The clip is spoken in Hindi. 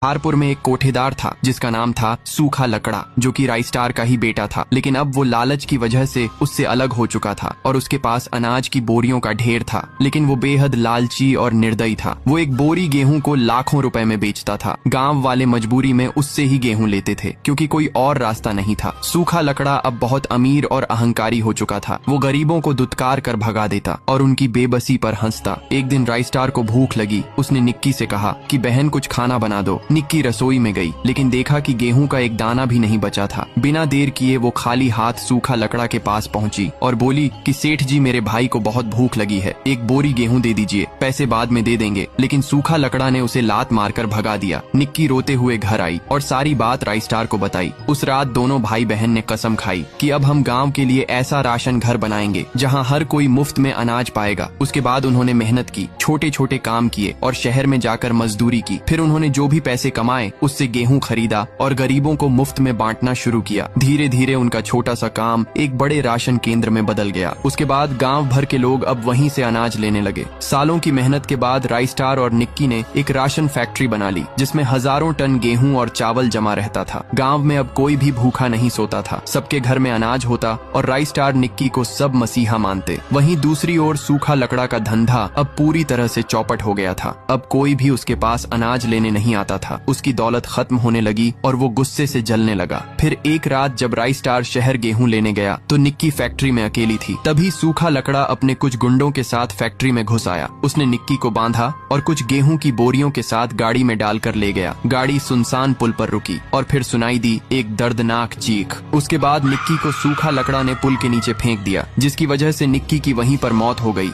हारपुर में एक कोठेदार था जिसका नाम था सूखा लकड़ा, जो कि राइस्टार का ही बेटा था। लेकिन अब वो लालच की वजह से उससे अलग हो चुका था और उसके पास अनाज की बोरियों का ढेर था। लेकिन वो बेहद लालची और निर्दयी था। वो एक बोरी गेहूं को लाखों रुपए में बेचता था। गांव वाले मजबूरी में उससे ही गेहूं लेते थे क्योंकि कोई और रास्ता नहीं था। सूखा लकड़ा अब बहुत अमीर और अहंकारी हो चुका था। वो गरीबों को दुत्कार कर भगा देता और उनकी बेबसी पर हंसता। एक दिन राइस्टार को भूख लगी। उसने निक्की से कहा कि बहन कुछ खाना बना दो। निक्की रसोई में गई, लेकिन देखा कि गेहूं का एक दाना भी नहीं बचा था। बिना देर किए वो खाली हाथ सूखा लकड़ा के पास पहुंची और बोली कि सेठ जी, मेरे भाई को बहुत भूख लगी है, एक बोरी गेहूं दे दीजिए, पैसे बाद में दे देंगे। लेकिन सूखा लकड़ा ने उसे लात मारकर भगा दिया। निक्की रोते हुए घर आई और सारी बात राइस्टार को बताई। उस रात दोनों भाई बहन ने कसम खाई कि अब हम गाँव के लिए ऐसा राशन घर बनाएंगे जहाँ हर कोई मुफ्त में अनाज पाएगा। उसके बाद उन्होंने मेहनत की, छोटे छोटे काम किए और शहर में जाकर मजदूरी की। फिर उन्होंने जो भी पैसे कमाए उससे गेहूं खरीदा और गरीबों को मुफ्त में बांटना शुरू किया। धीरे धीरे उनका छोटा सा काम एक बड़े राशन केंद्र में बदल गया। उसके बाद गांव भर के लोग अब वहीं से अनाज लेने लगे। सालों की मेहनत के बाद राइस्टार और निक्की ने एक राशन फैक्ट्री बना ली जिसमें हजारों टन गेहूं और चावल जमा रहता था। गांव में अब कोई भी भूखा नहीं सोता था। सबके घर में अनाज होता और राइस्टार निक्की को सब मसीहा मानते। वहीं दूसरी ओर सूखा लकड़ा का धंधा अब पूरी तरह से चौपट हो गया था। अब कोई भी उसके पास अनाज लेने नहीं आता था। उसकी दौलत खत्म होने लगी और वो गुस्से से जलने लगा। फिर एक रात जब राइस्टार शहर गेहूं लेने गया तो निक्की फैक्ट्री में अकेली थी। तभी सूखा लकड़ा अपने कुछ गुंडों के साथ फैक्ट्री में घुस आया। उसने निक्की को बांधा और कुछ गेहूं की बोरियों के साथ गाड़ी में डालकर ले गया। गाड़ी सुनसान पुल पर रुकी और फिर सुनाई दी एक दर्दनाक चीख। उसके बाद निक्की को सूखा लकड़ा ने पुल के नीचे फेंक दिया, जिसकी वजह से निक्की की वहीं पर मौत हो गई।